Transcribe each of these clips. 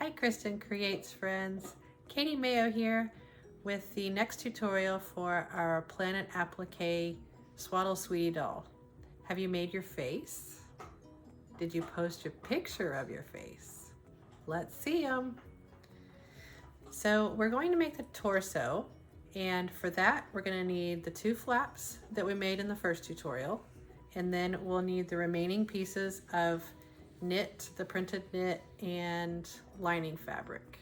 Hi Cristin Creates friends, Katy Mayo here with the next tutorial for our Planet Applique Swaddle Sweetie Doll. Have you made your face? Did you post your picture of your face? Let's see them. So we're going to make the torso, and for that we're going to need the 2 flaps that we made in the first tutorial, and then we'll need the remaining pieces of knit, the printed knit, and lining fabric.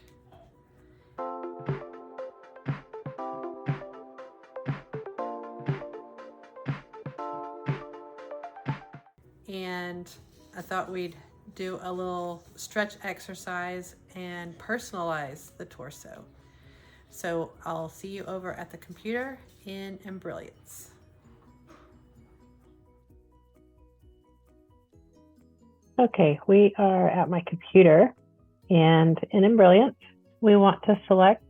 And I thought we'd do a little stretch exercise and personalize the torso. So I'll see you over at the computer in Embrilliance. Okay, we are at my computer, and in Embrilliance, we want to select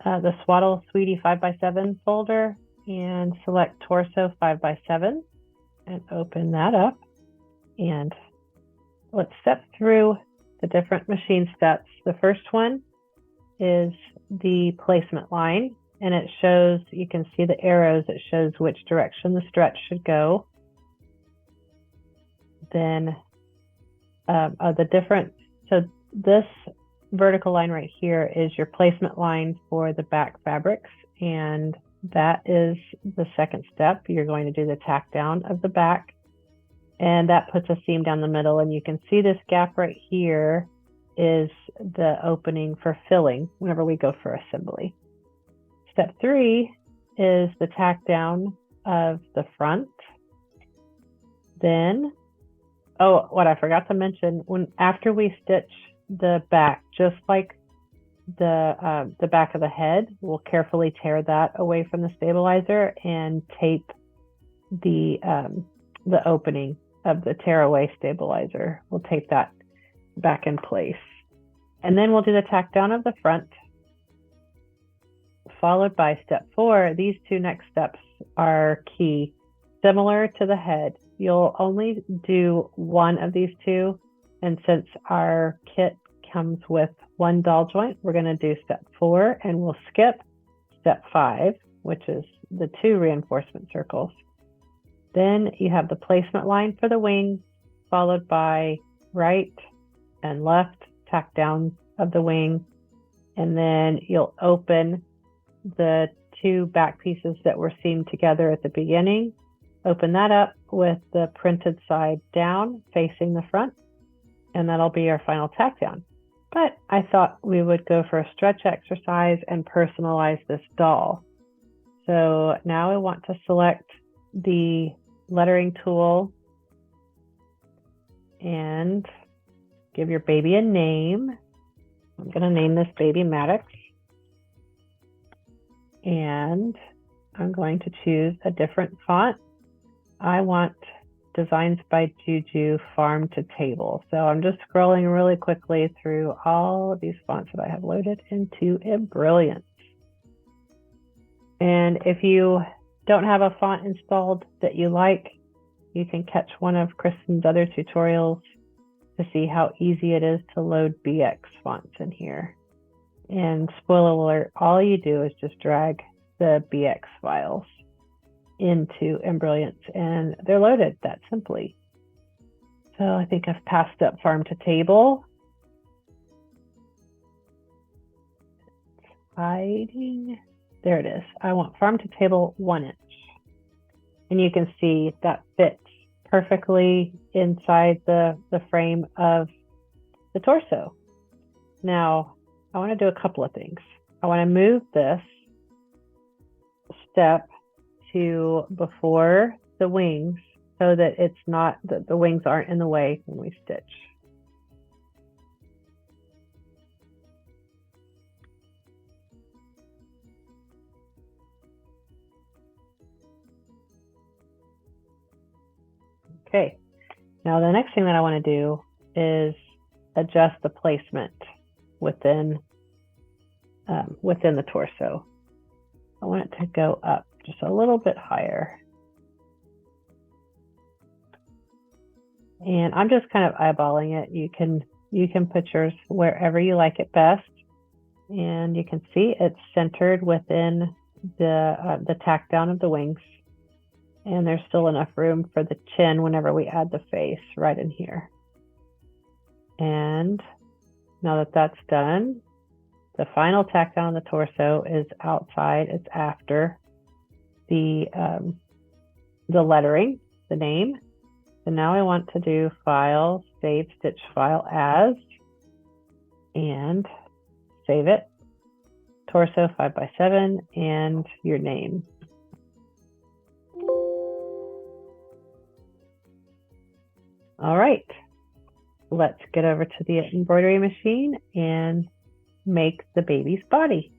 the Swaddle Sweetie 5x7 folder and select Torso 5x7 and open that up. And let's step through the different machine steps. The first one is the placement line, and it shows, you can see the arrows, it shows which direction the stretch should go. Then so this vertical line right here is your placement line for the back fabrics, and that is the second step. You're going to do the tack down of the back, and that puts a seam down the middle, and you can see this gap right here is the opening for filling whenever we go for assembly. Step 3 is the tack down of the front. Then what I forgot to mention, after we stitch the back, just like the back of the head, we'll carefully tear that away from the stabilizer and tape the opening of the tearaway stabilizer. We'll tape that back in place. And then we'll do the tack down of the front, followed by step 4. These 2 next steps are key. Similar to the head, you'll only do one of these 2, and since our kit comes with 1 doll joint, we're going to do step 4, and we'll skip step 5, which is the 2 reinforcement circles. Then you have the placement line for the wing, followed by right and left tack down of the wing, and then you'll open the 2 back pieces that were seamed together at the beginning. Open that up with the printed side down facing the front, and that'll be our final tack down. But I thought we would go for a stretch exercise and personalize this doll. So now I want to select the lettering tool and give your baby a name. I'm going to name this baby Maddox. And I'm going to choose a different font. I want Designs by Juju Farm to Table. So I'm just scrolling really quickly through all of these fonts that I have loaded into Embrilliance. And if you don't have a font installed that you like, you can catch one of Cristin's other tutorials to see how easy it is to load BX fonts in here. And spoiler alert, all you do is just drag the BX files into Embrilliance, and they're loaded that simply. So I think I've passed up Farm to Table. It's hiding. There it is. I want Farm to Table 1 inch. And you can see that fits perfectly inside the frame of the torso. Now, I want to do a couple of things. I want to move this step to before the wings so that it's not, that the wings aren't in the way when we stitch. Okay, now the next thing that I want to do is adjust the placement within the torso. I want it to go up just a little bit higher. And I'm just kind of eyeballing it. You can You can put yours wherever you like it best. And you can see it's centered within the tack down of the wings. And there's still enough room for the chin whenever we add the face right in here. And now that that's done, the final tack down on the torso is outside. It's after the lettering, the name. So now I want to do File, Save Stitch File As, and save it. Torso 5x7 and your name. All right, let's get over to the embroidery machine and make the baby's body.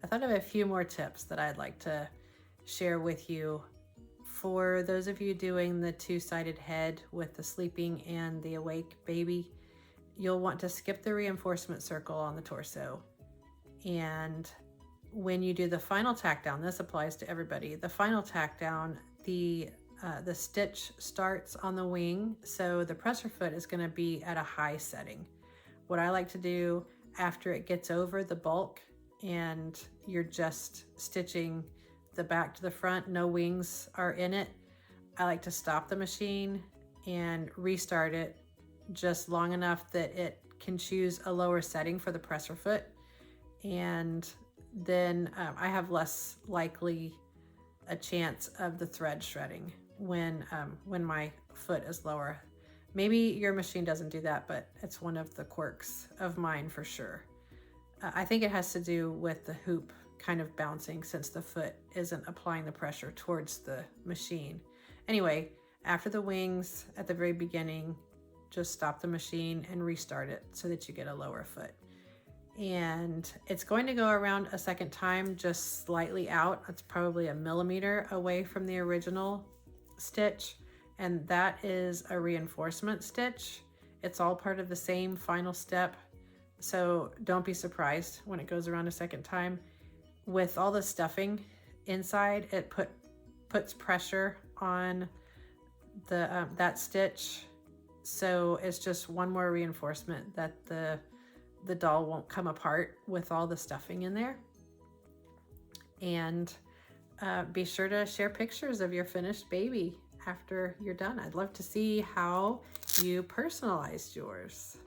I thought of a few more tips that I'd like to share with you. For those of you doing the two-sided head with the sleeping and the awake baby, you'll want to skip the reinforcement circle on the torso. And when you do the final tack down, this applies to everybody, the final tack down, the stitch starts on the wing, so the presser foot is going to be at a high setting. What I like to do after it gets over the bulk and you're just stitching the back to the front, no wings are in it, I like to stop the machine and restart it just long enough that it can choose a lower setting for the presser foot, and then I have less likely a chance of the thread shredding when my foot is lower. Maybe your machine doesn't do that, but it's one of the quirks of mine for sure. I think it has to do with the hoop kind of bouncing since the foot isn't applying the pressure towards the machine. Anyway, after the wings at the very beginning, just stop the machine and restart it so that you get a lower foot. And it's going to go around a second time, just slightly out. It's probably 1 millimeter away from the original stitch. And that is a reinforcement stitch. It's all part of the same final step. So don't be surprised when it goes around a second time. With all the stuffing inside, it puts pressure on the that stitch. So it's just one more reinforcement that the doll won't come apart with all the stuffing in there. And be sure to share pictures of your finished baby after you're done. I'd love to see how you personalized yours.